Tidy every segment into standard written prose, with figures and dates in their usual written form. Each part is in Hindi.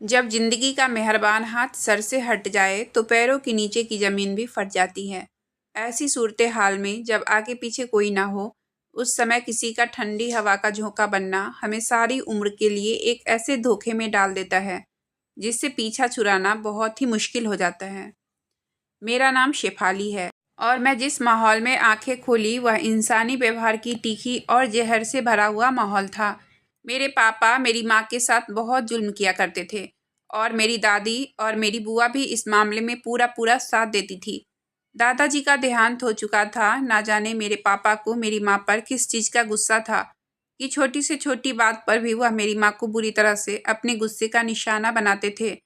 जब जिंदगी का मेहरबान हाथ सर से हट जाए तो पैरों के नीचे की ज़मीन भी फट जाती है। ऐसी सूरत हाल में जब आगे पीछे कोई ना हो, उस समय किसी का ठंडी हवा का झोंका बनना हमें सारी उम्र के लिए एक ऐसे धोखे में डाल देता है, जिससे पीछा छुड़ाना बहुत ही मुश्किल हो जाता है। मेरा नाम शेफाली है और मैं जिस माहौल में आंखें खोली वह इंसानी व्यवहार की तीखी और जहर से भरा हुआ माहौल था। मेरे पापा मेरी माँ के साथ बहुत जुल्म किया करते थे और मेरी दादी और मेरी बुआ भी इस मामले में पूरा पूरा साथ देती थी। दादाजी का देहांत हो चुका था। ना जाने मेरे पापा को मेरी माँ पर किस चीज़ का गुस्सा था कि छोटी से छोटी बात पर भी वह मेरी माँ को बुरी तरह से अपने गुस्से का निशाना बनाते थे।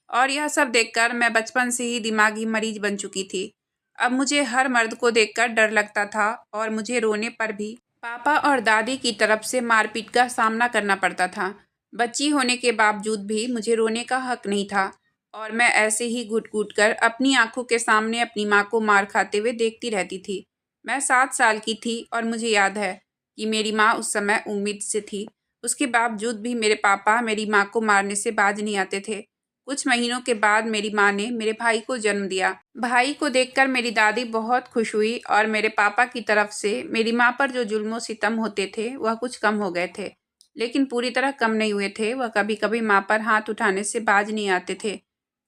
और यह सब देखकर मैं बचपन से ही दिमागी मरीज बन चुकी थी। अब मुझे हर मर्द को देखकर डर लगता था और मुझे रोने पर भी पापा और दादी की तरफ से मारपीट का सामना करना पड़ता था। बच्ची होने के बावजूद भी मुझे रोने का हक नहीं था और मैं ऐसे ही घुट-घुट कर अपनी आंखों के सामने अपनी माँ को मार खाते हुए देखती रहती थी। मैं 7 साल की थी और मुझे याद है कि मेरी माँ उस समय उम्मीद से थी। उसके बावजूद भी मेरे पापा मेरी माँ को मारने से बाज नहीं आते थे। कुछ महीनों के बाद मेरी माँ ने मेरे भाई को जन्म दिया। भाई को देखकर मेरी दादी बहुत खुश हुई और मेरे पापा की तरफ से मेरी माँ पर जो जुल्म सितम होते थे वह कुछ कम हो गए थे, लेकिन पूरी तरह कम नहीं हुए थे। वह कभी कभी माँ पर हाथ उठाने से बाज नहीं आते थे।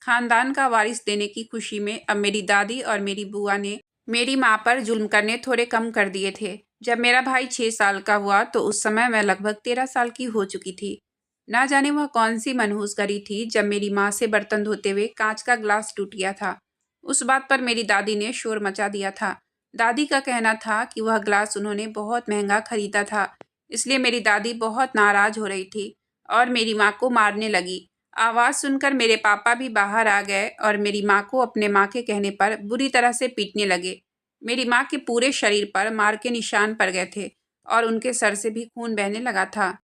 खानदान का वारिस देने की खुशी में अब मेरी दादी और मेरी बुआ ने मेरी माँ पर जुल्म करने थोड़े कम कर दिए थे। जब मेरा भाई 6 साल का हुआ तो उस समय मैं लगभग 13 साल की हो चुकी थी। ना जाने वह कौन सी मनहूस घड़ी थी जब मेरी माँ से बर्तन धोते हुए कांच का ग्लास टूट गया था। उस बात पर मेरी दादी ने शोर मचा दिया था। दादी का कहना था कि वह ग्लास उन्होंने बहुत महंगा खरीदा था, इसलिए मेरी दादी बहुत नाराज हो रही थी और मेरी माँ को मारने लगी। आवाज़ सुनकर मेरे पापा भी बाहर आ गए और मेरी माँ को अपने माँ के कहने पर बुरी तरह से पीटने लगे। मेरी माँ के पूरे शरीर पर मार के निशान पड़ गए थे और उनके सर से भी खून बहने लगा था।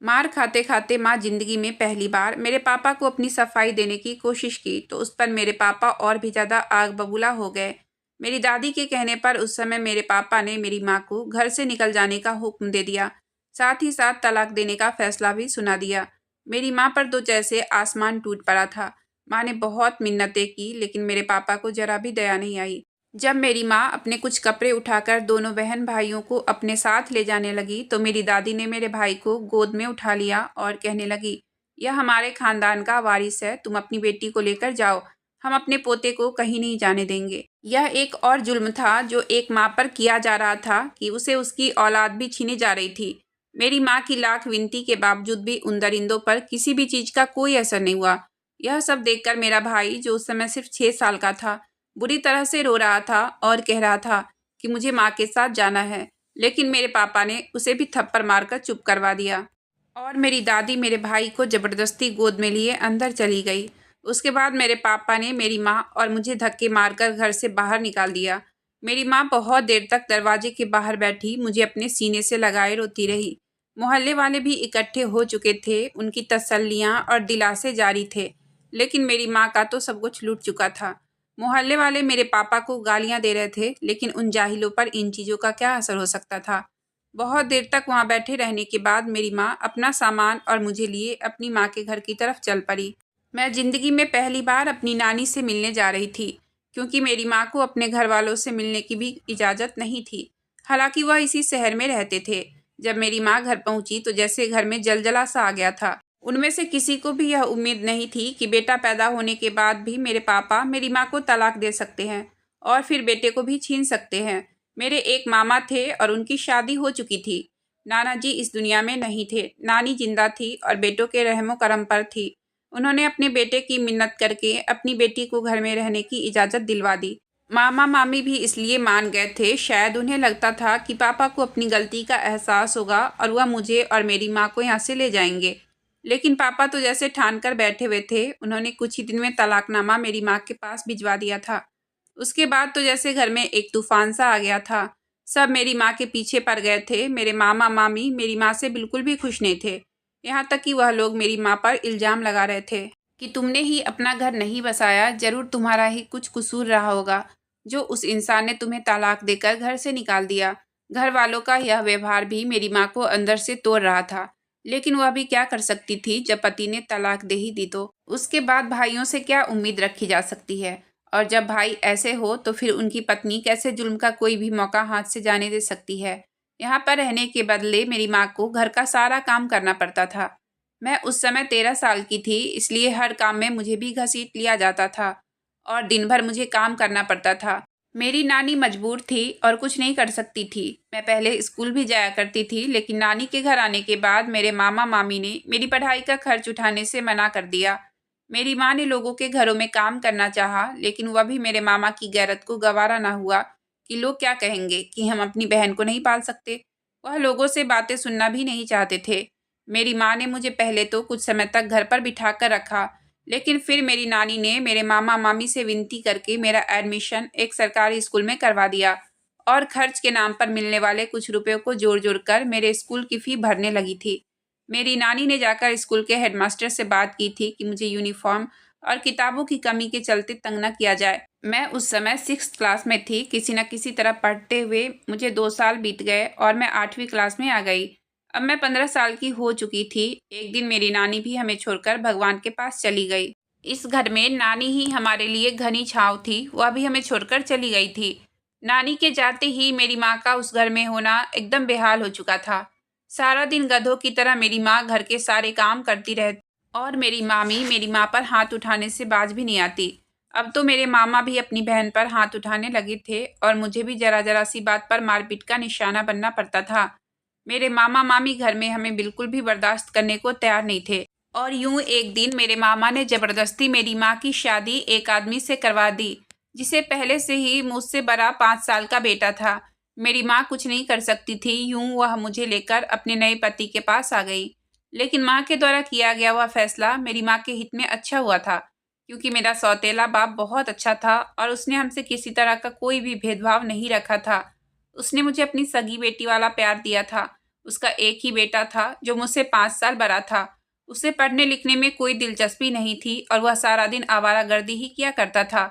मार खाते खाते माँ जिंदगी में पहली बार मेरे पापा को अपनी सफाई देने की कोशिश की तो उस पर मेरे पापा और भी ज़्यादा आग बबूला हो गए। मेरी दादी के कहने पर उस समय मेरे पापा ने मेरी माँ को घर से निकल जाने का हुक्म दे दिया। साथ ही साथ तलाक देने का फैसला भी सुना दिया। मेरी माँ पर तो जैसे आसमान टूट पड़ा था। माँ ने बहुत मिन्नतें की लेकिन मेरे पापा को जरा भी दया नहीं आई। जब मेरी माँ अपने कुछ कपड़े उठाकर दोनों बहन भाइयों को अपने साथ ले जाने लगी तो मेरी दादी ने मेरे भाई को गोद में उठा लिया और कहने लगी, यह हमारे खानदान का वारिस है, तुम अपनी बेटी को लेकर जाओ, हम अपने पोते को कहीं नहीं जाने देंगे। यह एक और जुल्म था जो एक माँ पर किया जा रहा था कि उसे उसकी औलाद भी छीनी जा रही थी। मेरी माँ की लाख विनती के बावजूद भी उन दरिंदों पर किसी भी चीज का कोई असर नहीं हुआ। यह सब देखकर मेरा भाई, जो उस समय सिर्फ 6 साल का था, बुरी तरह से रो रहा था और कह रहा था कि मुझे माँ के साथ जाना है, लेकिन मेरे पापा ने उसे भी थप्पड़ मारकर चुप करवा दिया और मेरी दादी मेरे भाई को जबरदस्ती गोद में लिए अंदर चली गई। उसके बाद मेरे पापा ने मेरी माँ और मुझे धक्के मारकर घर से बाहर निकाल दिया। मेरी माँ बहुत देर तक दरवाजे के बाहर बैठी मुझे अपने सीने से लगाए रोती रही। मोहल्ले वाले भी इकट्ठे हो चुके थे, उनकी तसल्लियाँ और दिलासे जारी थे, लेकिन मेरी माँ का तो सब कुछ लूट चुका था। मोहल्ले वाले मेरे पापा को गालियां दे रहे थे, लेकिन उन जाहिलों पर इन चीज़ों का क्या असर हो सकता था। बहुत देर तक वहां बैठे रहने के बाद मेरी माँ अपना सामान और मुझे लिए अपनी माँ के घर की तरफ चल पड़ी। मैं जिंदगी में पहली बार अपनी नानी से मिलने जा रही थी, क्योंकि मेरी माँ को अपने घर वालों से मिलने की भी इजाज़त नहीं थी। हालांकि वह इसी शहर में रहते थे। जब मेरी माँ घर पहुंची तो जैसे घर में जलजला सा आ गया था। उनमें से किसी को भी यह उम्मीद नहीं थी कि बेटा पैदा होने के बाद भी मेरे पापा मेरी माँ को तलाक दे सकते हैं और फिर बेटे को भी छीन सकते हैं। मेरे एक मामा थे और उनकी शादी हो चुकी थी। नाना जी इस दुनिया में नहीं थे। नानी जिंदा थी और बेटों के रहमो करम पर थी। उन्होंने अपने बेटे की मिन्नत करके अपनी बेटी को घर में रहने की इजाज़त दिलवा दी। मामा मामी भी इसलिए मान गए थे, शायद उन्हें लगता था कि पापा को अपनी गलती का एहसास होगा और वह मुझे और मेरी माँ को यहाँ से ले जाएंगे। लेकिन पापा तो जैसे ठान कर बैठे हुए थे। उन्होंने कुछ ही दिन में तलाकनामा मेरी माँ के पास भिजवा दिया था। उसके बाद तो जैसे घर में एक तूफान सा आ गया था। सब मेरी माँ के पीछे पड़ गए थे। मेरे मामा मामी मेरी माँ से बिल्कुल भी खुश नहीं थे। यहाँ तक कि वह लोग मेरी माँ पर इल्ज़ाम लगा रहे थे कि तुमने ही अपना घर नहीं बसाया, जरूर तुम्हारा ही कुछ कसूर रहा होगा, जो उस इंसान ने तुम्हें तलाक देकर घर से निकाल दिया। घर वालों का यह व्यवहार भी मेरी माँ को अंदर से तोड़ रहा था। लेकिन वह भी क्या कर सकती थी जब पति ने तलाक दे ही दी तो। उसके बाद भाइयों से क्या उम्मीद रखी जा सकती है, और जब भाई ऐसे हो तो फिर उनकी पत्नी कैसे जुल्म का कोई भी मौका हाथ से जाने दे सकती है। यहाँ पर रहने के बदले मेरी माँ को घर का सारा काम करना पड़ता था। मैं उस समय 13 साल की थी, इसलिए हर काम में मुझे भी घसीट लिया जाता था और दिन भर मुझे काम करना पड़ता था। मेरी नानी मजबूर थी और कुछ नहीं कर सकती थी। मैं पहले स्कूल भी जाया करती थी, लेकिन नानी के घर आने के बाद मेरे मामा मामी ने मेरी पढ़ाई का खर्च उठाने से मना कर दिया। मेरी माँ ने लोगों के घरों में काम करना चाहा, लेकिन वह भी मेरे मामा की गैरत को गवारा ना हुआ कि लोग क्या कहेंगे कि हम अपनी बहन को नहीं पाल सकते। वह लोगों से बातें सुनना भी नहीं चाहते थे। मेरी माँ ने मुझे पहले तो कुछ समय तक घर पर बिठा कर रखा, लेकिन फिर मेरी नानी ने मेरे मामा मामी से विनती करके मेरा एडमिशन एक सरकारी स्कूल में करवा दिया और खर्च के नाम पर मिलने वाले कुछ रुपयों को जोड़ जोड़ कर मेरे स्कूल की फ़ी भरने लगी थी। मेरी नानी ने जाकर स्कूल के हेडमास्टर से बात की थी कि मुझे यूनिफॉर्म और किताबों की कमी के चलते तंग न किया जाए। मैं उस समय 6th क्लास में थी। किसी न किसी तरह पढ़ते हुए मुझे 2 साल बीत गए और मैं 8वीं क्लास में आ गई। अब मैं 15 साल की हो चुकी थी। एक दिन मेरी नानी भी हमें छोड़कर भगवान के पास चली गई। इस घर में नानी ही हमारे लिए घनी छाँव थी, वह भी हमें छोड़कर चली गई थी। नानी के जाते ही मेरी माँ का उस घर में होना एकदम बेहाल हो चुका था। सारा दिन गधों की तरह मेरी माँ घर के सारे काम करती रहती और मेरी मामी मेरी माँ पर हाथ उठाने से बाज भी नहीं आती। अब तो मेरे मामा भी अपनी बहन पर हाथ उठाने लगे थे और मुझे भी जरा जरा सी बात पर मारपीट का निशाना बनना पड़ता था। मेरे मामा मामी घर में हमें बिल्कुल भी बर्दाश्त करने को तैयार नहीं थे और यूं एक दिन मेरे मामा ने जबरदस्ती मेरी माँ की शादी एक आदमी से करवा दी, जिसे पहले से ही मुझसे बड़ा 5 साल का बेटा था। मेरी माँ कुछ नहीं कर सकती थी, यूं वह मुझे लेकर अपने नए पति के पास आ गई। लेकिन माँ के द्वारा किया गया वह फैसला मेरी माँ के हित में अच्छा हुआ था, क्योंकि मेरा सौतेला बाप बहुत अच्छा था और उसने हमसे किसी तरह का कोई भी भेदभाव नहीं रखा था। उसने मुझे अपनी सगी बेटी वाला प्यार दिया था। उसका एक ही बेटा था जो मुझसे 5 साल बड़ा था। उसे पढ़ने लिखने में कोई दिलचस्पी नहीं थी और वह सारा दिन आवारागर्दी ही किया करता था।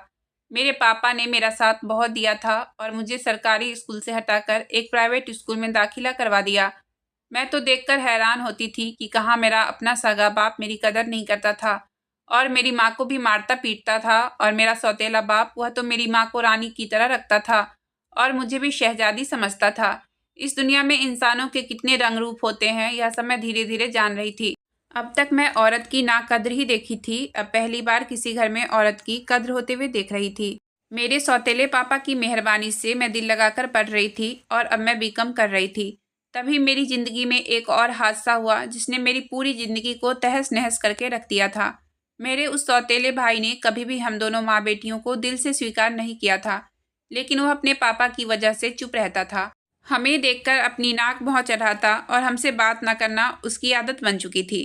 मेरे पापा ने मेरा साथ बहुत दिया था और मुझे सरकारी स्कूल से हटाकर एक प्राइवेट स्कूल में दाखिला करवा दिया। मैं तो देखकर हैरान होती थी कि कहाँ मेरा अपना सगा बाप मेरी कदर नहीं करता था और मेरी माँ को भी मारता पीटता था, और मेरा सौतेला बाप वह तो मेरी माँ को रानी की तरह रखता था और मुझे भी शहजादी समझता था। इस दुनिया में इंसानों के कितने रंग रूप होते हैं, यह सब मैं धीरे धीरे जान रही थी। अब तक मैं औरत की नाकद्र ही देखी थी, अब पहली बार किसी घर में औरत की कद्र होते हुए देख रही थी। मेरे सौतेले पापा की मेहरबानी से मैं दिल लगाकर पढ़ रही थी और अब मैं बीकॉम कर रही थी। तभी मेरी ज़िंदगी में एक और हादसा हुआ जिसने मेरी पूरी ज़िंदगी को तहस नहस करके रख दिया था। मेरे उस सौतेले भाई ने कभी भी हम दोनों माँ बेटियों को दिल से स्वीकार नहीं किया था, लेकिन वह अपने पापा की वजह से चुप रहता था। हमें देखकर अपनी नाक भौं चढ़ाता और हमसे बात न करना उसकी आदत बन चुकी थी।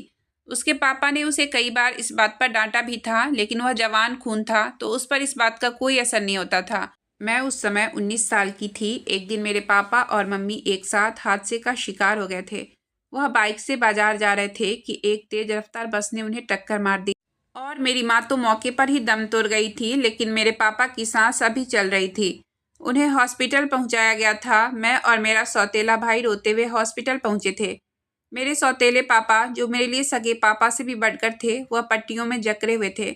उसके पापा ने उसे कई बार इस बात पर डांटा भी था, लेकिन वह जवान खून था तो उस पर इस बात का कोई असर नहीं होता था। मैं उस समय 19 साल की थी। एक दिन मेरे पापा और मम्मी एक साथ हादसे का शिकार हो गए थे। वह बाइक से बाजार जा रहे थे कि एक तेज रफ्तार बस ने उन्हें टक्कर मार दी और मेरी माँ तो मौके पर ही दम तोड़ गई थी, लेकिन मेरे पापा की सांस अभी चल रही थी। उन्हें हॉस्पिटल पहुंचाया गया था। मैं और मेरा सौतेला भाई रोते हुए हॉस्पिटल पहुंचे थे। मेरे सौतेले पापा, जो मेरे लिए सगे पापा से भी बढ़कर थे, वह पट्टियों में जकड़े हुए थे।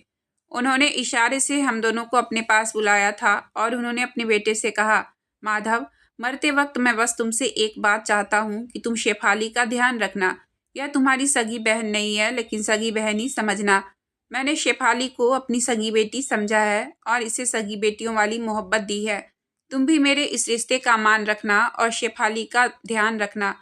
उन्होंने इशारे से हम दोनों को अपने पास बुलाया था और उन्होंने अपने बेटे से कहा, माधव, मरते वक्त मैं बस तुमसे एक बात चाहता हूँ कि तुम शेफाली का ध्यान रखना। यह तुम्हारी सगी बहन नहीं है, लेकिन सगी बहन ही समझना। मैंने शेफाली को अपनी सगी बेटी समझा है और इसे सगी बेटियों वाली मोहब्बत दी है। तुम भी मेरे इस रिश्ते का मान रखना और शेफाली का ध्यान रखना।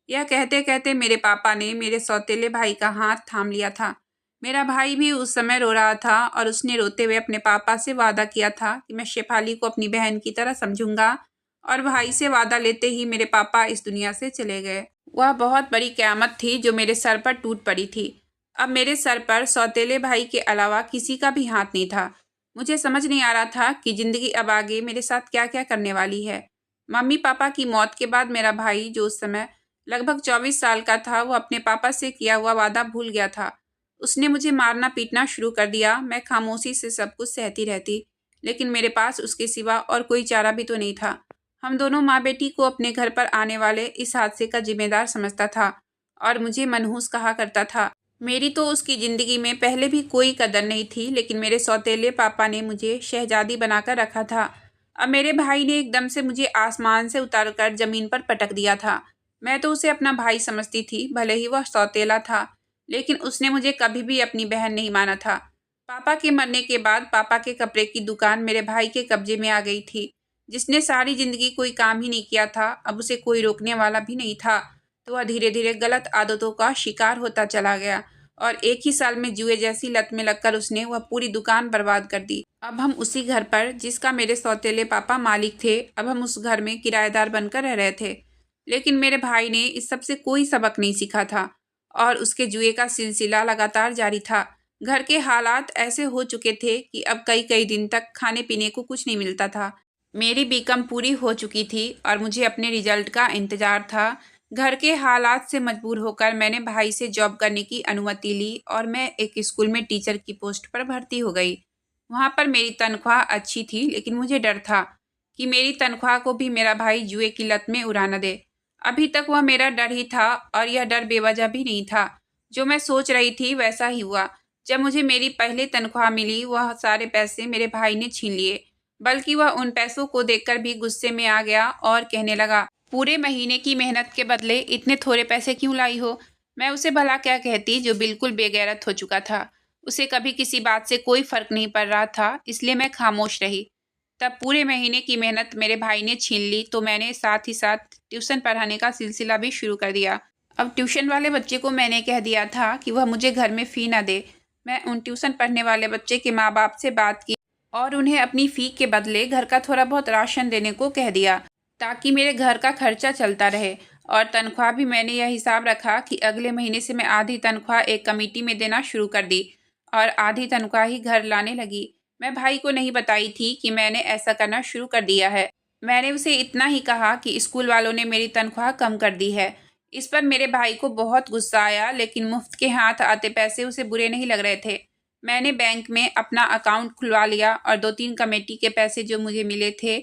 यह कहते कहते मेरे पापा ने मेरे सौतेले भाई का हाथ थाम लिया था। मेरा भाई भी उस समय रो रहा था और उसने रोते हुए अपने पापा से वादा किया था कि मैं शेफाली को अपनी बहन की तरह समझूंगा, और भाई से वादा लेते ही मेरे पापा इस दुनिया से चले गए। वह बहुत बड़ी क़यामत थी जो मेरे सर पर टूट पड़ी थी। अब मेरे सर पर सौतेले भाई के अलावा किसी का भी हाथ नहीं था। मुझे समझ नहीं आ रहा था कि ज़िंदगी अब आगे मेरे साथ क्या क्या करने वाली है। मम्मी पापा की मौत के बाद मेरा भाई, जो उस समय लगभग 24 साल का था, वो अपने पापा से किया हुआ वादा भूल गया था। उसने मुझे मारना पीटना शुरू कर दिया। मैं खामोशी से सब कुछ सहती रहती, लेकिन मेरे पास उसके सिवा और कोई चारा भी तो नहीं था। हम दोनों माँ बेटी को अपने घर पर आने वाले इस हादसे का जिम्मेदार समझता था और मुझे मनहूस कहा करता था। मेरी तो उसकी ज़िंदगी में पहले भी कोई कदर नहीं थी, लेकिन मेरे सौतेले पापा ने मुझे शहजादी बनाकर रखा था। अब मेरे भाई ने एकदम से मुझे आसमान से उतारकर ज़मीन पर पटक दिया था। मैं तो उसे अपना भाई समझती थी, भले ही वह सौतेला था, लेकिन उसने मुझे कभी भी अपनी बहन नहीं माना था। पापा के मरने के बाद पापा के कपड़े की दुकान मेरे भाई के कब्जे में आ गई थी। जिसने सारी ज़िंदगी कोई काम ही नहीं किया था, अब उसे कोई रोकने वाला भी नहीं था। तो वह धीरे धीरे गलत आदतों का शिकार होता चला गया और एक ही साल में जुए जैसी लत में लगकर उसने वह पूरी दुकान बर्बाद कर दी। अब हम उसी घर पर, जिसका मेरे सौतेले पापा मालिक थे, अब हम उस घर में किराएदार बनकर रह रहे थे। लेकिन मेरे भाई ने इस सब से कोई सबक नहीं सीखा था और उसके जुए का सिलसिला लगातार जारी था। घर के हालात ऐसे हो चुके थे कि अब कई कई दिन तक खाने पीने को कुछ नहीं मिलता था। मेरी बीकॉम पूरी हो चुकी थी और मुझे अपने रिजल्ट का इंतज़ार था। घर के हालात से मजबूर होकर मैंने भाई से जॉब करने की अनुमति ली और मैं एक स्कूल में टीचर की पोस्ट पर भर्ती हो गई। वहाँ पर मेरी तनख्वाह अच्छी थी, लेकिन मुझे डर था कि मेरी तनख्वाह को भी मेरा भाई जुए की लत में उड़ा न दे। अभी तक वह मेरा डर ही था और यह डर बेवजह भी नहीं था। जो मैं सोच रही थी वैसा ही हुआ। जब मुझे मेरी पहली तनख्वाह मिली, वह सारे पैसे मेरे भाई ने छीन लिए। बल्कि वह उन पैसों को देखकर भी गुस्से में आ गया और कहने लगा, पूरे महीने की मेहनत के बदले इतने थोड़े पैसे क्यों लाई हो। मैं उसे भला क्या कहती, जो बिल्कुल बेगैरत हो चुका था। उसे कभी किसी बात से कोई फर्क नहीं पड़ रहा था, इसलिए मैं खामोश रही। तब पूरे महीने की मेहनत मेरे भाई ने छीन ली, तो मैंने साथ ही साथ ट्यूशन पढ़ाने का सिलसिला भी शुरू कर दिया। अब ट्यूशन वाले बच्चे को मैंने कह दिया था कि वह मुझे घर में फ़ी ना दे। मैं उन ट्यूशन पढ़ने वाले बच्चे के माँ बाप से बात की और उन्हें अपनी फ़ी के बदले घर का थोड़ा बहुत राशन देने को कह दिया, ताकि मेरे घर का खर्चा चलता रहे। और तनख्वाह भी मैंने यह हिसाब रखा कि अगले महीने से मैं आधी तनख्वाह एक कमेटी में देना शुरू कर दी और आधी तनख्वाह ही घर लाने लगी। मैं भाई को नहीं बताई थी कि मैंने ऐसा करना शुरू कर दिया है। मैंने उसे इतना ही कहा कि स्कूल वालों ने मेरी तनख्वाह कम कर दी है। इस पर मेरे भाई को बहुत गुस्सा आया, लेकिन मुफ्त के हाथ आते पैसे उसे बुरे नहीं लग रहे थे। मैंने बैंक में अपना अकाउंट खुलवा लिया और 2-3 कमेटी के पैसे जो मुझे मिले थे,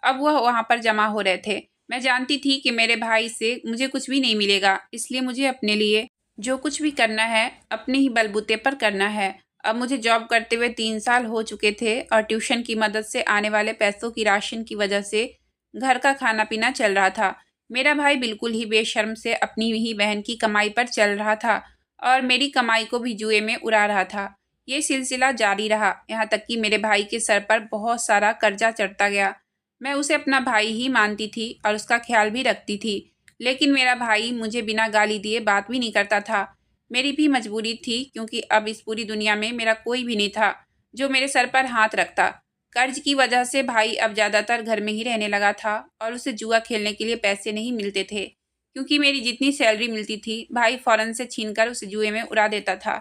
अब वह वहाँ पर जमा हो रहे थे। मैं जानती थी कि मेरे भाई से मुझे कुछ भी नहीं मिलेगा, इसलिए मुझे अपने लिए जो कुछ भी करना है अपने ही बलबूते पर करना है। अब मुझे जॉब करते हुए 3 साल हो चुके थे और ट्यूशन की मदद से आने वाले पैसों की राशन की वजह से घर का खाना पीना चल रहा था। मेरा भाई बिल्कुल ही बेशर्म से अपनी ही बहन की कमाई पर चल रहा था और मेरी कमाई को भी जुए में उड़ा रहा था। ये सिलसिला जारी रहा, यहाँ तक कि मेरे भाई के सर पर बहुत सारा कर्जा चढ़ता गया। मैं उसे अपना भाई ही मानती थी और उसका ख्याल भी रखती थी, लेकिन मेरा भाई मुझे बिना गाली दिए बात भी नहीं करता था। मेरी भी मजबूरी थी, क्योंकि अब इस पूरी दुनिया में मेरा कोई भी नहीं था जो मेरे सर पर हाथ रखता। कर्ज की वजह से भाई अब ज़्यादातर घर में ही रहने लगा था और उसे जुआ खेलने के लिए पैसे नहीं मिलते थे, क्योंकि मेरी जितनी सैलरी मिलती थी भाई फ़ौरन से छीनकर उसे जुए में उड़ा देता था।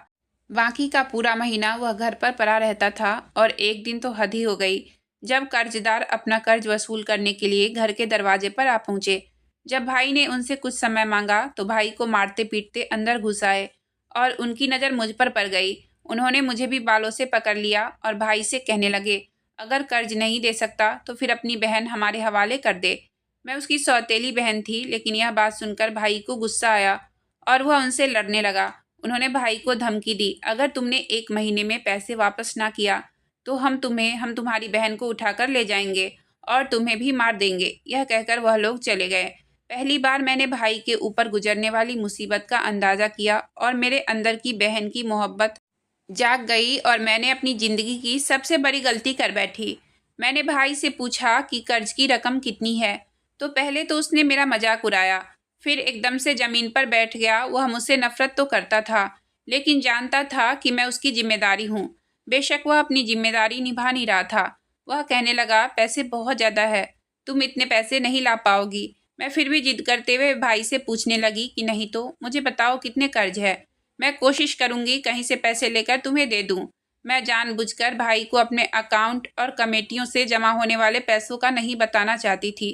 बाकी का पूरा महीना वह घर पर पड़ा रहता था और एक दिन तो हद ही हो गई, जब कर्जदार अपना कर्ज वसूल करने के लिए घर के दरवाजे पर आ पहुंचे। जब भाई ने उनसे कुछ समय मांगा तो भाई को मारते पीटते अंदर घुस आए और उनकी नज़र मुझ पर पड़ गई। उन्होंने मुझे भी बालों से पकड़ लिया और भाई से कहने लगे, अगर कर्ज नहीं दे सकता तो फिर अपनी बहन हमारे हवाले कर दे। मैं उसकी सौतेली बहन थी, लेकिन यह बात सुनकर भाई को गुस्सा आया और वह उनसे लड़ने लगा। उन्होंने भाई को धमकी दी, अगर तुमने 1 महीने में पैसे वापस ना किया तो हम तुम्हारी बहन को उठाकर ले जाएंगे और तुम्हें भी मार देंगे। यह कहकर वह लोग चले गए। पहली बार मैंने भाई के ऊपर गुजरने वाली मुसीबत का अंदाज़ा किया और मेरे अंदर की बहन की मोहब्बत जाग गई और मैंने अपनी ज़िंदगी की सबसे बड़ी गलती कर बैठी। मैंने भाई से पूछा कि कर्ज की रकम कितनी है, तो पहले तो उसने मेरा मजाक उड़ाया, फिर एकदम से ज़मीन पर बैठ गया। वह मुझसे नफ़रत तो करता था, लेकिन जानता था कि मैं उसकी जिम्मेदारी हूँ। बेशक वह अपनी जिम्मेदारी निभा नहीं रहा था। वह कहने लगा, पैसे बहुत ज़्यादा है, तुम इतने पैसे नहीं ला पाओगी। मैं फिर भी जिद करते हुए भाई से पूछने लगी कि नहीं तो मुझे बताओ कितने कर्ज है, मैं कोशिश करूँगी कहीं से पैसे लेकर तुम्हें दे दूँ। मैं जानबूझकर भाई को अपने अकाउंट और कमेटियों से जमा होने वाले पैसों का नहीं बताना चाहती थी,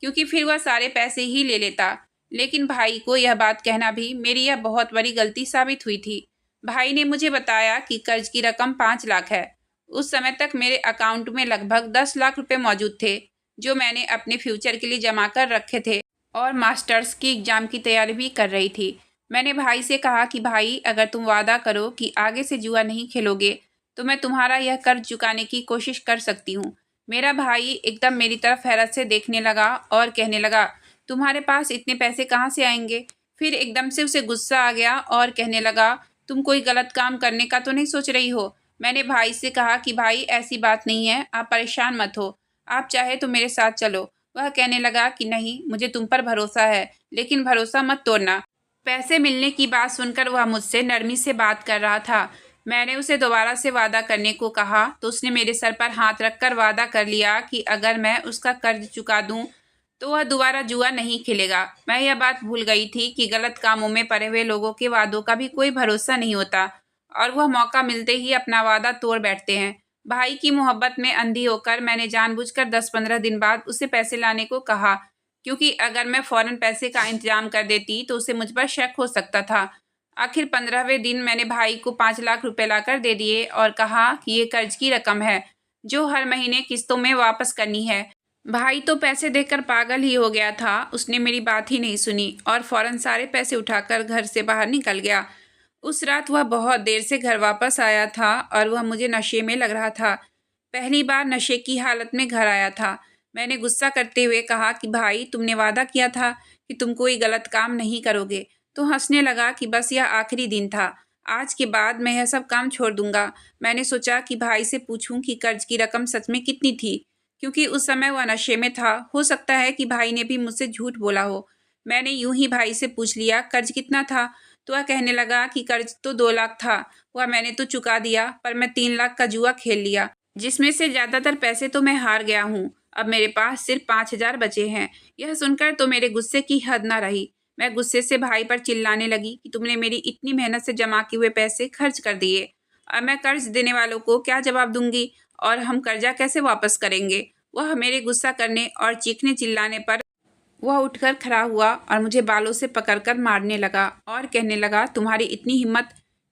क्योंकि फिर वह सारे पैसे ही ले लेता। लेकिन भाई को यह बात कहना भी मेरी यह बहुत बड़ी गलती साबित हुई थी। भाई ने मुझे बताया कि कर्ज की रकम 5 लाख है। उस समय तक मेरे अकाउंट में लगभग 10 लाख रुपए मौजूद थे, जो मैंने अपने फ्यूचर के लिए जमा कर रखे थे और मास्टर्स की एग्ज़ाम की तैयारी भी कर रही थी। मैंने भाई से कहा कि भाई, अगर तुम वादा करो कि आगे से जुआ नहीं खेलोगे तो मैं तुम्हारा यह कर्ज चुकाने की कोशिश कर सकती हूँ। मेरा भाई एकदम मेरी तरफ हैरत से देखने लगा और कहने लगा, तुम्हारे पास इतने पैसे कहाँ से आएंगे? फिर एकदम से उसे गुस्सा आ गया और कहने लगा, तुम कोई गलत काम करने का तो नहीं सोच रही हो? मैंने भाई से कहा कि भाई, ऐसी बात नहीं है, आप परेशान मत हो, आप चाहे तो मेरे साथ चलो। वह कहने लगा कि नहीं, मुझे तुम पर भरोसा है, लेकिन भरोसा मत तोड़ना। पैसे मिलने की बात सुनकर वह मुझसे नरमी से बात कर रहा था। मैंने उसे दोबारा से वादा करने को कहा तो उसने मेरे सर पर हाथ रखकर वादा कर लिया कि अगर मैं उसका कर्ज चुका दूं तो वह दोबारा जुआ नहीं खेलेगा। मैं यह बात भूल गई थी कि गलत कामों में पड़े हुए लोगों के वादों का भी कोई भरोसा नहीं होता और वह मौका मिलते ही अपना वादा तोड़ बैठते हैं। भाई की मोहब्बत में अंधी होकर मैंने जानबूझकर 10-15 दिन बाद उसे पैसे लाने को कहा, क्योंकि अगर मैं फौरन पैसे का इंतजाम कर देती तो उसे मुझ पर शक हो सकता था। आखिर 15वें दिन मैंने भाई को 5 लाख रुपए लाकर दे दिए और कहा कि ये कर्ज की रकम है जो हर महीने किस्तों में वापस करनी है। भाई तो पैसे देकर पागल ही हो गया था, उसने मेरी बात ही नहीं सुनी और फौरन सारे पैसे उठाकर घर से बाहर निकल गया। उस रात वह बहुत देर से घर वापस आया था और वह मुझे नशे में लग रहा था। पहली बार नशे की हालत में घर आया था। मैंने गुस्सा करते हुए कहा कि भाई, तुमने वादा किया था कि तुम कोई गलत काम नहीं करोगे। तो हंसने लगा कि बस यह आखिरी दिन था, आज के बाद मैं यह सब काम छोड़ दूंगा। मैंने सोचा कि भाई से पूछूं कि कर्ज की रकम सच में कितनी थी, क्योंकि उस समय वह नशे में था। हो सकता है कि भाई ने भी मुझसे झूठ बोला हो। मैंने यूं ही भाई से पूछ लिया, कर्ज कितना था? तो वह कहने लगा कि कर्ज तो 2 लाख था, वह मैंने तो चुका दिया, पर मैं 3 लाख का जुआ खेल लिया, जिसमें से ज़्यादातर पैसे तो मैं हार गया हूँ। अब मेरे पास सिर्फ 5,000 बचे हैं। यह सुनकर तो मेरे गुस्से की हद न रही। मैं गुस्से से भाई पर चिल्लाने लगी कि तुमने मेरी इतनी मेहनत से जमा किए हुए पैसे खर्च कर दिए। अब मैं कर्ज देने वालों को क्या जवाब दूंगी और हम कर्जा कैसे वापस करेंगे? वह मेरे गुस्सा करने और चीखने चिल्लाने पर वह उठकर खड़ा हुआ और मुझे बालों से पकड़कर मारने लगा और कहने लगा, तुम्हारी इतनी हिम्मत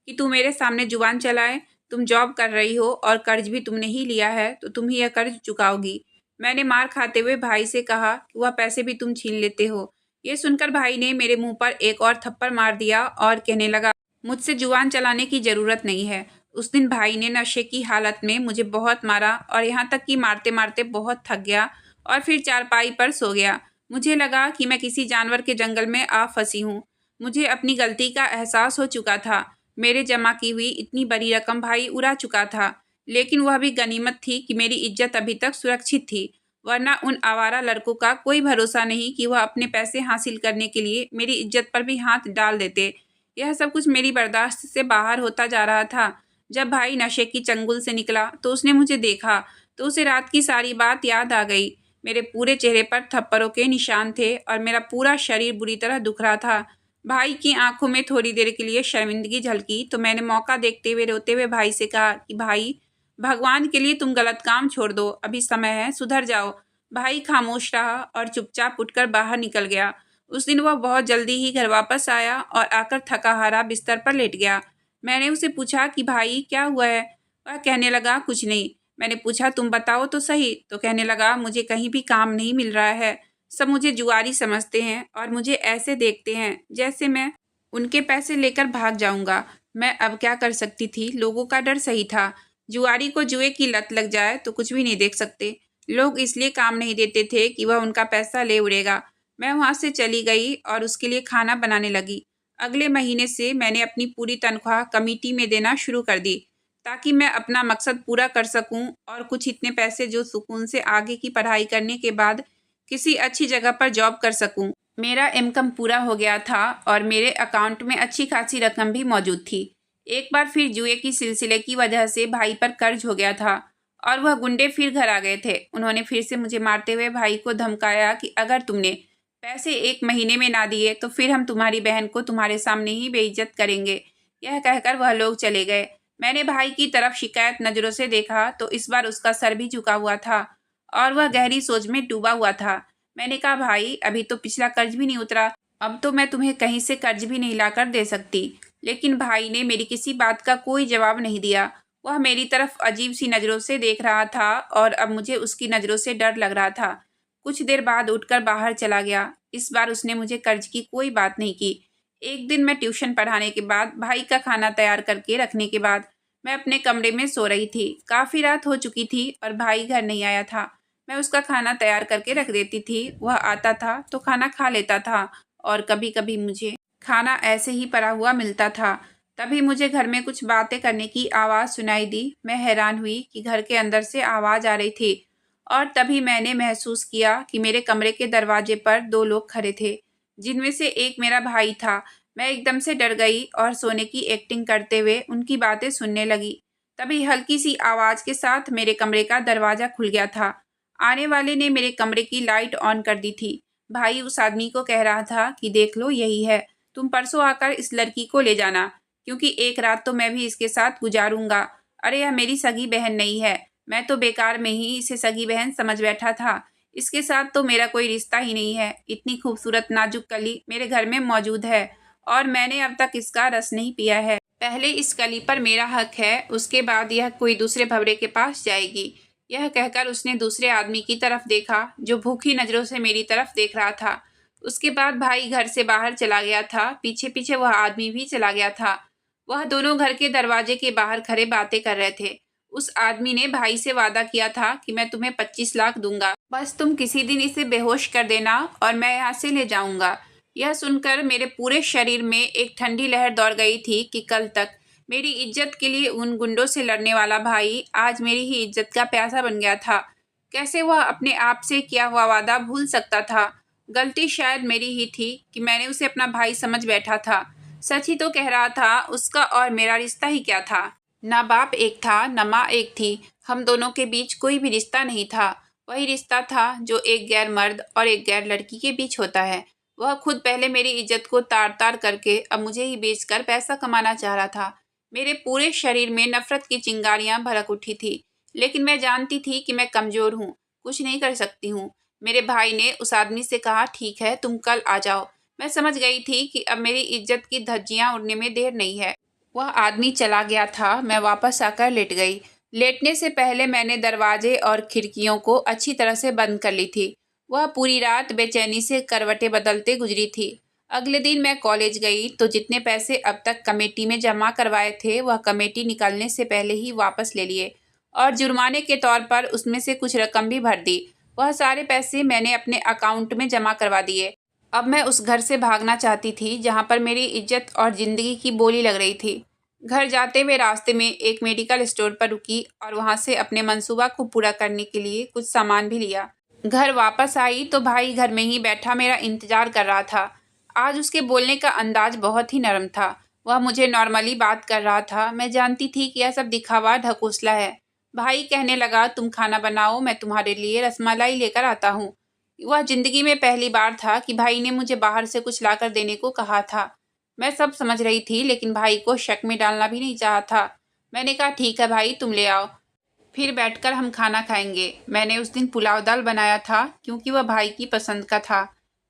कि तू मेरे सामने जुबान चलाए? तुम जॉब कर रही हो और कर्ज भी तुमने ही लिया है, तो तुम ही यह कर्ज चुकाओगी। मैंने मार खाते हुए भाई से कहा कि वह पैसे भी तुम छीन लेते हो। ये सुनकर भाई ने मेरे मुंह पर एक और थप्पड़ मार दिया और कहने लगा, मुझसे जुबान चलाने की जरूरत नहीं है। उस दिन भाई ने नशे की हालत में मुझे बहुत मारा और यहाँ तक कि मारते मारते बहुत थक गया और फिर चारपाई पर सो गया। मुझे लगा कि मैं किसी जानवर के जंगल में आ फंसी हूँ। मुझे अपनी गलती का एहसास हो चुका था। मेरे जमा की हुई इतनी बड़ी रकम भाई उड़ा चुका था, लेकिन वह भी गनीमत थी कि मेरी इज्जत अभी तक सुरक्षित थी, वरना उन आवारा लड़कों का कोई भरोसा नहीं कि वह अपने पैसे हासिल करने के लिए मेरी इज्जत पर भी हाथ डाल देते। यह सब कुछ मेरी बर्दाश्त से बाहर होता जा रहा था। जब भाई नशे की चंगुल से निकला तो उसने मुझे देखा तो उसे रात की सारी बात याद आ गई। मेरे पूरे चेहरे पर थप्पड़ों के निशान थे और मेरा पूरा शरीर बुरी तरह दुख रहा था। भाई की आंखों में थोड़ी देर के लिए शर्मिंदगी झलकी तो मैंने मौका देखते हुए रोते हुए भाई से कहा कि भाई, भगवान के लिए तुम गलत काम छोड़ दो, अभी समय है, सुधर जाओ। भाई खामोश रहा और चुपचाप उठकर बाहर निकल गया। उस दिन वह बहुत जल्दी ही घर वापस आया और आकर थका हारा बिस्तर पर लेट गया। मैंने उसे पूछा कि भाई क्या हुआ है? वह कहने लगा, कुछ नहीं। मैंने पूछा, तुम बताओ तो सही। तो कहने लगा, मुझे कहीं भी काम नहीं मिल रहा है, सब मुझे जुआरी समझते हैं और मुझे ऐसे देखते हैं जैसे मैं उनके पैसे लेकर भाग जाऊंगा। मैं अब क्या कर सकती थी? लोगों का डर सही था। जुआरी को जुए की लत लग जाए तो कुछ भी नहीं देख सकते। लोग इसलिए काम नहीं देते थे कि वह उनका पैसा ले उड़ेगा। मैं वहां से चली गई और उसके लिए खाना बनाने लगी। अगले महीने से मैंने अपनी पूरी तनख्वाह कमेटी में देना शुरू कर दी, ताकि मैं अपना मकसद पूरा कर सकूं और कुछ इतने पैसे जो सुकून से आगे की पढ़ाई करने के बाद किसी अच्छी जगह पर जॉब कर सकूं। मेरा इनकम पूरा हो गया था और मेरे अकाउंट में अच्छी खासी रकम भी मौजूद थी। एक बार फिर जुए की सिलसिले की वजह से भाई पर कर्ज हो गया था और वह गुंडे फिर घर आ गए थे। उन्होंने फिर से मुझे मारते हुए भाई को धमकाया कि अगर तुमने पैसे 1 महीने में ना दिए तो फिर हम तुम्हारी बहन को तुम्हारे सामने ही बेइज्जत करेंगे। यह कहकर वह लोग चले गए। मैंने भाई की तरफ शिकायत नज़रों से देखा तो इस बार उसका सर भी झुका हुआ था और वह गहरी सोच में डूबा हुआ था। मैंने कहा, भाई, अभी तो पिछला कर्ज भी नहीं उतरा, अब तो मैं तुम्हें कहीं से कर्ज भी नहीं लाकर दे सकती। लेकिन भाई ने मेरी किसी बात का कोई जवाब नहीं दिया। वह मेरी तरफ अजीब सी नज़रों से देख रहा था और अब मुझे उसकी नज़रों से डर लग रहा था। कुछ देर बाद उठकर बाहर चला गया। इस बार उसने मुझे कर्ज की कोई बात नहीं की। एक दिन मैं ट्यूशन पढ़ाने के बाद भाई का खाना तैयार करके रखने के बाद मैं अपने कमरे में सो रही थी। काफ़ी रात हो चुकी थी और भाई घर नहीं आया था। मैं उसका खाना तैयार करके रख देती थी। वह आता था तो खाना खा लेता था और कभी कभी मुझे खाना ऐसे ही पड़ा हुआ मिलता था। तभी मुझे घर में कुछ बातें करने की आवाज़ सुनाई दी। मैं हैरान हुई कि घर के अंदर से आवाज़ आ रही थी और तभी मैंने महसूस किया कि मेरे कमरे के दरवाजे पर दो लोग खड़े थे, जिनमें से एक मेरा भाई था। मैं एकदम से डर गई और सोने की एक्टिंग करते हुए उनकी बातें सुनने लगी। तभी हल्की सी आवाज़ के साथ मेरे कमरे का दरवाज़ा खुल गया था। आने वाले ने मेरे कमरे की लाइट ऑन कर दी थी। भाई उस आदमी को कह रहा था कि देख लो यही है, तुम परसों आकर इस लड़की को ले जाना, क्योंकि एक रात तो मैं भी इसके साथ गुजारूंगा। अरे यह मेरी सगी बहन नहीं है, मैं तो बेकार में ही इसे सगी बहन समझ बैठा था। इसके साथ तो मेरा कोई रिश्ता ही नहीं है। इतनी खूबसूरत नाजुक कली मेरे घर में मौजूद है और मैंने अब तक इसका रस नहीं पिया है। पहले इस कली पर मेरा हक है, उसके बाद यह कोई दूसरे भंवरे के पास जाएगी। यह कहकर उसने दूसरे आदमी की तरफ देखा जो भूखी नज़रों से मेरी तरफ देख रहा था। उसके बाद भाई घर से बाहर चला गया था। पीछे पीछे वह आदमी भी चला गया था। वह दोनों घर के दरवाजे के बाहर खड़े बातें कर रहे थे। उस आदमी ने भाई से वादा किया था कि मैं तुम्हें 25 लाख दूंगा, बस तुम किसी दिन इसे बेहोश कर देना और मैं यहाँ से ले जाऊंगा। यह सुनकर मेरे पूरे शरीर में एक ठंडी लहर दौड़ गई थी कि कल तक मेरी इज्जत के लिए उन गुंडों से लड़ने वाला भाई आज मेरी ही इज्जत का प्यासा बन गया था। कैसे वह अपने आप से किया हुआ वादा भूल सकता था। गलती शायद मेरी ही थी कि मैंने उसे अपना भाई समझ बैठा था। सच ही तो कह रहा था, उसका और मेरा रिश्ता ही क्या था। ना बाप एक था, न माँ एक थी। हम दोनों के बीच कोई भी रिश्ता नहीं था। वही रिश्ता था जो एक गैर मर्द और एक गैर लड़की के बीच होता है। वह खुद पहले मेरी इज्जत को तार तार करके अब मुझे ही बेचकर पैसा कमाना चाह रहा था। मेरे पूरे शरीर में नफरत की चिंगारियां भड़क उठी थी, लेकिन मैं जानती थी कि मैं कमज़ोर हूँ, कुछ नहीं कर सकती हूँ। मेरे भाई ने उस आदमी से कहा, ठीक है तुम कल आ जाओ। मैं समझ गई थी कि अब मेरी इज्जत की धज्जियां उड़ने में देर नहीं है। वह आदमी चला गया था। मैं वापस आकर लेट गई। लेटने से पहले मैंने दरवाजे और खिड़कियों को अच्छी तरह से बंद कर ली थी। वह पूरी रात बेचैनी से करवटें बदलते गुजरी थी। अगले दिन मैं कॉलेज गई तो जितने पैसे अब तक कमेटी में जमा करवाए थे वह कमेटी निकलने से पहले ही वापस ले लिए और जुर्माने के तौर पर उसमें से कुछ रकम भी भर दी। वह सारे पैसे मैंने अपने अकाउंट में जमा करवा दिए। अब मैं उस घर से भागना चाहती थी जहाँ पर मेरी इज्जत और ज़िंदगी की बोली लग रही थी। घर जाते हुए रास्ते में एक मेडिकल स्टोर पर रुकी और वहाँ से अपने मंसूबा को पूरा करने के लिए कुछ सामान भी लिया। घर वापस आई तो भाई घर में ही बैठा मेरा इंतजार कर रहा था। आज उसके बोलने का अंदाज बहुत ही नरम था। वह मुझे नॉर्मली बात कर रहा था। मैं जानती थी कि यह सब दिखावा ढकोसला है। भाई कहने लगा, तुम खाना बनाओ, मैं तुम्हारे लिए रसमलाई लेकर आता हूँ। वह जिंदगी में पहली बार था कि भाई ने मुझे बाहर से कुछ लाकर देने को कहा था। मैं सब समझ रही थी, लेकिन भाई को शक में डालना भी नहीं चाहा था। मैंने कहा, ठीक है भाई तुम ले आओ, फिर बैठकर हम खाना खाएंगे। मैंने उस दिन पुलाव दाल बनाया था क्योंकि वह भाई की पसंद का था।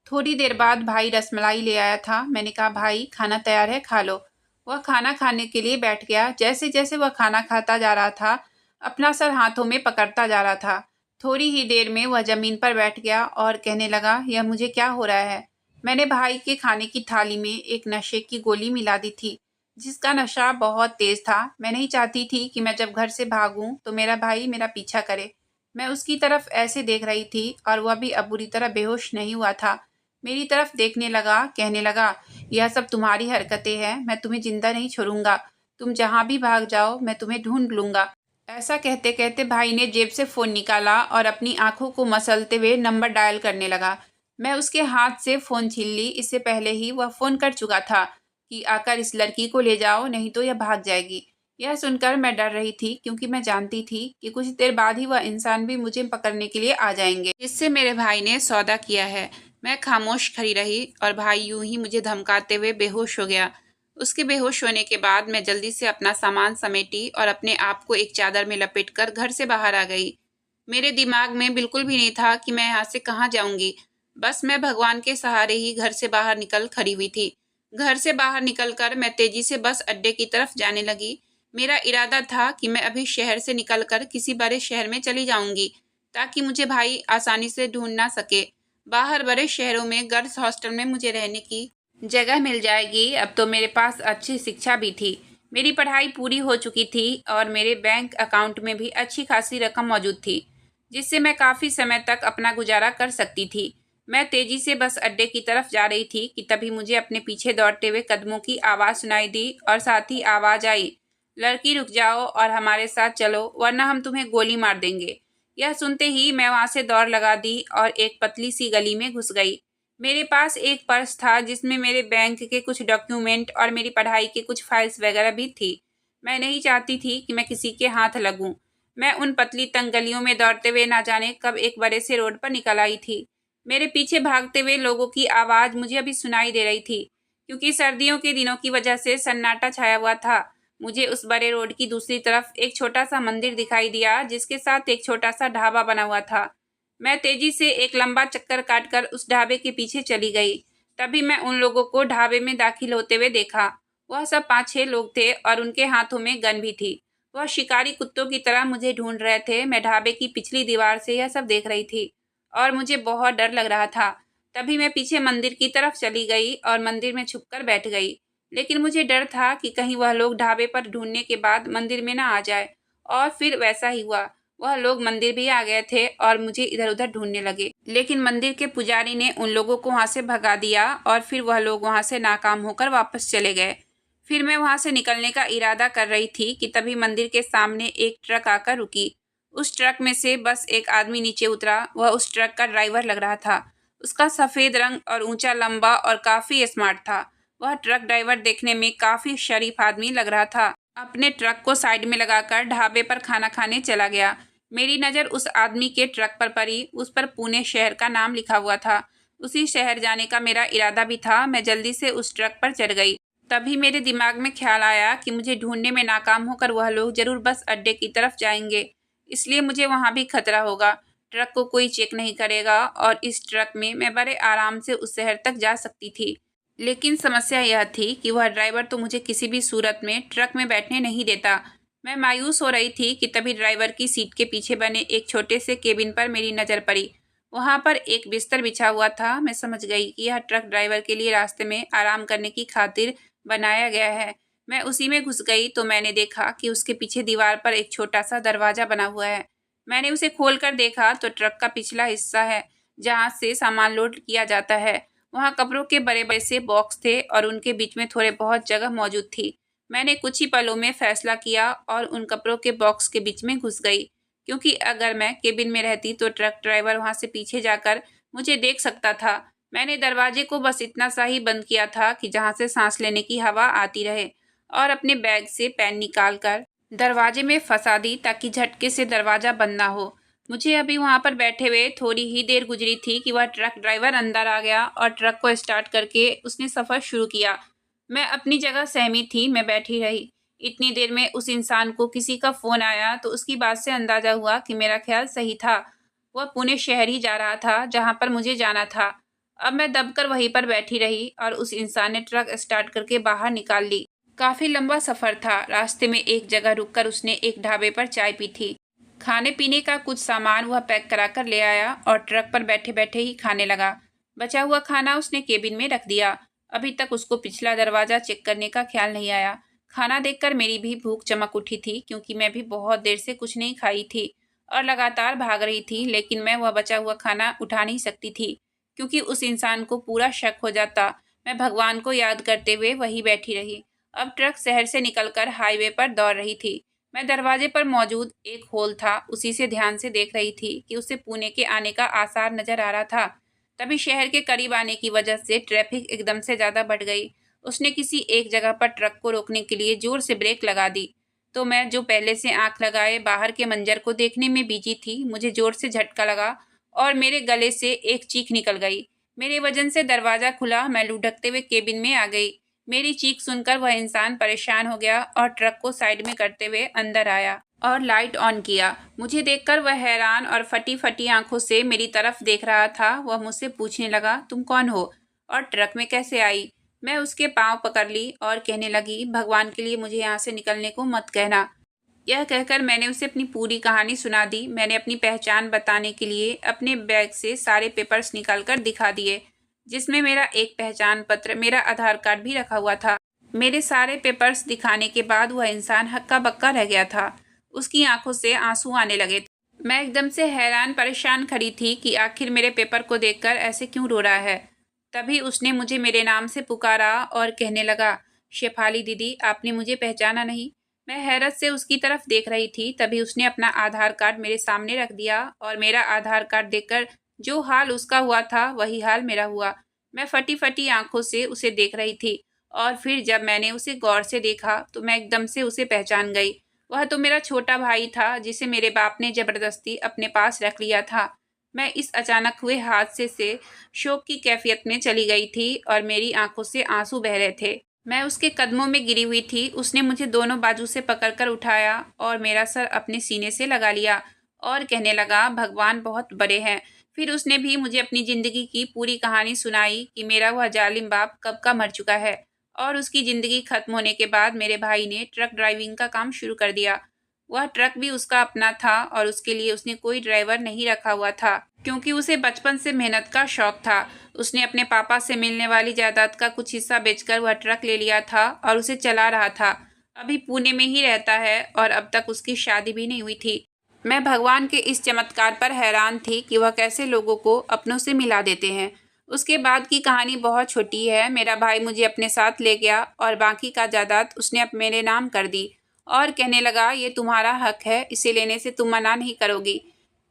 थोड़ी देर बाद भाई रसमलाई ले आया था। मैंने कहा, भाई खाना तैयार है, खा लो। वह खाना खाने के लिए बैठ गया। जैसे जैसे वह खाना खाता जा रहा था अपना सर हाथों में पकड़ता जा रहा था। थोड़ी ही देर में वह जमीन पर बैठ गया और कहने लगा, यह मुझे क्या हो रहा है। मैंने भाई के खाने की थाली में एक नशे की गोली मिला दी थी, जिसका नशा बहुत तेज था। मैं नहीं चाहती थी कि मैं जब घर से भागूं तो मेरा भाई मेरा पीछा करे। मैं उसकी तरफ ऐसे देख रही थी और वह भी अब बुरी तरह बेहोश नहीं हुआ था। मेरी तरफ देखने लगा, कहने लगा, यह सब तुम्हारी हरकतें हैं, मैं तुम्हें जिंदा नहीं छोड़ूंगा। तुम जहाँ भी भाग जाओ मैं तुम्हें ढूंढ लूंगा। ऐसा कहते कहते भाई ने जेब से फ़ोन निकाला और अपनी आंखों को मसलते हुए नंबर डायल करने लगा। मैं उसके हाथ से फ़ोन छीन ली। इससे पहले ही वह फ़ोन कर चुका था कि आकर इस लड़की को ले जाओ, नहीं तो यह भाग जाएगी। यह सुनकर मैं डर रही थी क्योंकि मैं जानती थी कि कुछ देर बाद ही वह इंसान भी मुझे पकड़ने के लिए आ जाएंगे, जिससे मेरे भाई ने सौदा किया है। मैं खामोश खड़ी रही और भाई यूं ही मुझे धमकाते हुए बेहोश हो गया। उसके बेहोश होने के बाद मैं जल्दी से अपना सामान समेटी और अपने आप को एक चादर में लपेटकर घर से बाहर आ गई। मेरे दिमाग में बिल्कुल भी नहीं था कि मैं यहाँ से कहाँ जाऊंगी। बस मैं भगवान के सहारे ही घर से बाहर निकल खड़ी हुई थी। घर से बाहर निकलकर मैं तेजी से बस अड्डे की तरफ जाने लगी। मेरा इरादा था कि मैं अभी शहर से निकलकर किसी बड़े शहर में चली जाऊंगी ताकि मुझे भाई आसानी से ढूंढ ना सके। बाहर बड़े शहरों में गर्ल्स हॉस्टल में मुझे रहने की जगह मिल जाएगी। अब तो मेरे पास अच्छी शिक्षा भी थी। मेरी पढ़ाई पूरी हो चुकी थी और मेरे बैंक अकाउंट में भी अच्छी खासी रकम मौजूद थी, जिससे मैं काफ़ी समय तक अपना गुजारा कर सकती थी। मैं तेज़ी से बस अड्डे की तरफ जा रही थी कि तभी मुझे अपने पीछे दौड़ते हुए कदमों की आवाज़ सुनाई दी और साथ ही आवाज़ आई, लड़की रुक जाओ और हमारे साथ चलो वरना हम तुम्हें गोली मार देंगे। यह सुनते ही मैं वहाँ से दौड़ लगा दी और एक पतली सी गली में घुस गई। मेरे पास एक पर्स था जिसमें मेरे बैंक के कुछ डॉक्यूमेंट और मेरी पढ़ाई के कुछ फाइल्स वगैरह भी थी। मैं नहीं चाहती थी कि मैं किसी के हाथ लगूं। मैं उन पतली तंग गलियों में दौड़ते हुए ना जाने कब एक बड़े से रोड पर निकल आई थी। मेरे पीछे भागते हुए लोगों की आवाज़ मुझे अभी सुनाई दे रही थी, क्योंकि सर्दियों के दिनों की वजह से सन्नाटा छाया हुआ था। मुझे उस बड़े रोड की दूसरी तरफ एक छोटा सा मंदिर दिखाई दिया, जिसके साथ एक छोटा सा ढाबा बना हुआ था। मैं तेजी से एक लंबा चक्कर काटकर उस ढाबे के पीछे चली गई। तभी मैं उन लोगों को ढाबे में दाखिल होते हुए देखा। वह सब 5-6 लोग थे और उनके हाथों में गन भी थी। वह शिकारी कुत्तों की तरह मुझे ढूंढ रहे थे। मैं ढाबे की पिछली दीवार से यह सब देख रही थी और मुझे बहुत डर लग रहा था। तभी मैं पीछे मंदिर की तरफ चली गई और मंदिर में छुपकर बैठ गई। लेकिन मुझे डर था कि कहीं वह लोग ढाबे पर ढूंढने के बाद मंदिर में ना आ जाए। और फिर वैसा ही हुआ। वह लोग मंदिर भी आ गए थे और मुझे इधर उधर ढूंढने लगे। लेकिन मंदिर के पुजारी ने उन लोगों को वहां से भगा दिया और फिर वह लोग वहां से नाकाम होकर वापस चले गए। फिर मैं वहां से निकलने का इरादा कर रही थी कि तभी मंदिर के सामने एक ट्रक आकर रुकी। उस ट्रक में से बस एक आदमी नीचे उतरा। वह उस ट्रक का ड्राइवर लग रहा था। उसका सफ़ेद रंग और ऊंचा, लंबा और काफ़ी स्मार्ट था। वह ट्रक ड्राइवर देखने में काफ़ी शरीफ आदमी लग रहा था। अपने ट्रक को साइड में लगाकर ढाबे पर खाना खाने चला गया। मेरी नज़र उस आदमी के ट्रक पर पड़ी। उस पर पुणे शहर का नाम लिखा हुआ था। उसी शहर जाने का मेरा इरादा भी था। मैं जल्दी से उस ट्रक पर चढ़ गई। तभी मेरे दिमाग में ख्याल आया कि मुझे ढूंढने में नाकाम होकर वह लोग जरूर बस अड्डे की तरफ जाएंगे, इसलिए मुझे वहां भी खतरा होगा। ट्रक को कोई चेक नहीं करेगा और इस ट्रक में मैं बड़े आराम से उस शहर तक जा सकती थी। लेकिन समस्या यह थी कि वह ड्राइवर तो मुझे किसी भी सूरत में ट्रक में बैठने नहीं देता। मैं मायूस हो रही थी कि तभी ड्राइवर की सीट के पीछे बने एक छोटे से केबिन पर मेरी नज़र पड़ी। वहां पर एक बिस्तर बिछा हुआ था। मैं समझ गई कि यह ट्रक ड्राइवर के लिए रास्ते में आराम करने की खातिर बनाया गया है। मैं उसी में घुस गई तो मैंने देखा कि उसके पीछे दीवार पर एक छोटा सा दरवाज़ा बना हुआ है। मैंने उसे खोलकर देखा तो ट्रक का पिछला हिस्सा है, जहाँ से सामान लोड किया जाता है। वहाँ कपड़ों के बड़े बड़े से बॉक्स थे और उनके बीच में थोड़े बहुत जगह मौजूद थी। मैंने कुछ ही पलों में फैसला किया और उन कपड़ों के बॉक्स के बीच में घुस गई, क्योंकि अगर मैं केबिन में रहती तो ट्रक ड्राइवर वहाँ से पीछे जाकर मुझे देख सकता था। मैंने दरवाजे को बस इतना सा ही बंद किया था कि जहाँ से सांस लेने की हवा आती रहे, और अपने बैग से पेन निकालकर दरवाजे में फंसा दी ताकि झटके से दरवाज़ा बंद ना हो। मुझे अभी वहाँ पर बैठे हुए थोड़ी ही देर गुजरी थी कि वह ट्रक ड्राइवर अंदर आ गया और ट्रक को स्टार्ट करके उसने सफ़र शुरू किया। मैं अपनी जगह सहमी थी। मैं बैठी रही। इतनी देर में उस इंसान को किसी का फ़ोन आया तो उसकी बात से अंदाज़ा हुआ कि मेरा ख्याल सही था। वह पुणे शहर ही जा रहा था, जहाँ पर मुझे जाना था। अब मैं दबकर वहीं पर बैठी रही और उस इंसान ने ट्रक स्टार्ट करके बाहर निकाल ली। काफ़ी लंबा सफ़र था। रास्ते में एक जगह रुककर उसने एक ढाबे पर चाय पी थी। खाने पीने का कुछ सामान वह पैक कराकर ले आया और ट्रक पर बैठे बैठे ही खाने लगा। बचा हुआ खाना उसने केबिन में रख दिया। अभी तक उसको पिछला दरवाज़ा चेक करने का ख्याल नहीं आया। खाना देखकर मेरी भी भूख चमक उठी थी, क्योंकि मैं भी बहुत देर से कुछ नहीं खाई थी और लगातार भाग रही थी। लेकिन मैं वह बचा हुआ खाना उठा नहीं सकती थी, क्योंकि उस इंसान को पूरा शक हो जाता। मैं भगवान को याद करते हुए वहीं बैठी रही। अब ट्रक शहर से निकलकर हाईवे पर दौड़ रही थी। मैं दरवाजे पर मौजूद एक होल था, उसी से ध्यान से देख रही थी कि उसे पुणे के आने का आसार नजर आ रहा था। तभी शहर के करीब आने की वजह से ट्रैफिक एकदम से ज़्यादा बढ़ गई। उसने किसी एक जगह पर ट्रक को रोकने के लिए जोर से ब्रेक लगा दी। तो मैं, जो पहले से आंख लगाए बाहर के मंजर को देखने में बिजी थी, मुझे जोर से झटका लगा और मेरे गले से एक चीख निकल गई। मेरे वजन से दरवाज़ा खुला। मैं लुढ़कते हुए केबिन में आ गई। मेरी चीख सुनकर वह इंसान परेशान हो गया और ट्रक को साइड में करते हुए अंदर आया और लाइट ऑन किया। मुझे देखकर वह हैरान और फटी फटी आंखों से मेरी तरफ देख रहा था। वह मुझसे पूछने लगा, तुम कौन हो और ट्रक में कैसे आई? मैं उसके पाँव पकड़ ली और कहने लगी, भगवान के लिए मुझे यहाँ से निकलने को मत कहना। यह कहकर मैंने उसे अपनी पूरी कहानी सुना दी। मैंने अपनी पहचान बताने के लिए अपने बैग से सारे पेपर्स निकाल कर दिखा दिए। जिसमें मेरा एक पहचान पत्र, मेरा आधार कार्ड भी रखा हुआ था। मेरे सारे पेपर्स दिखाने के बाद वह इंसान हक्का बक्का रह गया था। उसकी आंखों से आंसू आने लगे थे। मैं एकदम से हैरान परेशान खड़ी थी कि आखिर मेरे पेपर को देखकर ऐसे क्यों रो रहा है। तभी उसने मुझे मेरे नाम से पुकारा और कहने लगा, शेफाली दीदी, आपने मुझे पहचाना नहीं। मैं हैरत से उसकी तरफ देख रही थी। तभी उसने अपना आधार कार्ड मेरे सामने रख दिया और मेरा आधार कार्ड देखकर जो हाल उसका हुआ था वही हाल मेरा हुआ। मैं फटी फटी आंखों से उसे देख रही थी और फिर जब मैंने उसे गौर से देखा तो मैं एकदम से उसे पहचान गई। वह तो मेरा छोटा भाई था जिसे मेरे बाप ने जबरदस्ती अपने पास रख लिया था। मैं इस अचानक हुए हादसे से शोक की कैफियत में चली गई थी और मेरी आंखों से आंसू बह रहे थे। मैं उसके कदमों में गिरी हुई थी। उसने मुझे दोनों बाजू से पकड़कर उठाया और मेरा सर अपने सीने से लगा लिया और कहने लगा, भगवान बहुत बड़े हैं। फिर उसने भी मुझे अपनी ज़िंदगी की पूरी कहानी सुनाई कि मेरा वह जालिम बाप कब का मर चुका है और उसकी ज़िंदगी खत्म होने के बाद मेरे भाई ने ट्रक ड्राइविंग का काम शुरू कर दिया। वह ट्रक भी उसका अपना था और उसके लिए उसने कोई ड्राइवर नहीं रखा हुआ था, क्योंकि उसे बचपन से मेहनत का शौक था। उसने अपने पापा से मिलने वाली जायदाद का कुछ हिस्सा बेचकर वह ट्रक ले लिया था और उसे चला रहा था। अभी पुणे में ही रहता है और अब तक उसकी शादी भी नहीं हुई थी। मैं भगवान के इस चमत्कार पर हैरान थी कि वह कैसे लोगों को अपनों से मिला देते हैं। उसके बाद की कहानी बहुत छोटी है। मेरा भाई मुझे अपने साथ ले गया और बाकी का जायदाद उसने अब मेरे नाम कर दी और कहने लगा, ये तुम्हारा हक है, इसे लेने से तुम मना नहीं करोगी।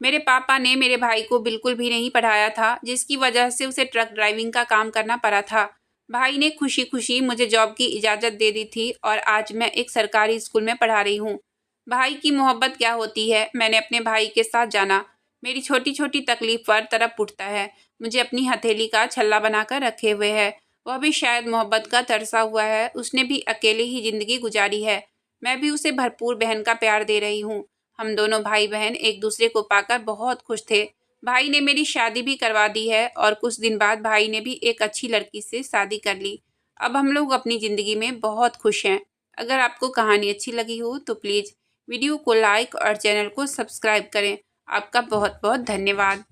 मेरे पापा ने मेरे भाई को बिल्कुल भी नहीं पढ़ाया था, जिसकी वजह से उसे ट्रक ड्राइविंग का काम करना पड़ा था। भाई ने खुशी खुशी मुझे जॉब की इजाज़त दे दी थी और आज मैं एक सरकारी स्कूल में पढ़ा रही हूँ। भाई की मोहब्बत क्या होती है मैंने अपने भाई के साथ जाना। मेरी छोटी छोटी तकलीफ पर तड़प उठता है। मुझे अपनी हथेली का छल्ला बनाकर रखे हुए है। वह भी शायद मोहब्बत का तरसा हुआ है। उसने भी अकेले ही जिंदगी गुजारी है। मैं भी उसे भरपूर बहन का प्यार दे रही हूँ। हम दोनों भाई बहन एक दूसरे को पाकर बहुत खुश थे। भाई ने मेरी शादी भी करवा दी है और कुछ दिन बाद भाई ने भी एक अच्छी लड़की से शादी कर ली। अब हम लोग अपनी ज़िंदगी में बहुत खुश हैं। अगर आपको कहानी अच्छी लगी हो तो प्लीज़ वीडियो को लाइक और चैनल को सब्सक्राइब करें। आपका बहुत बहुत धन्यवाद।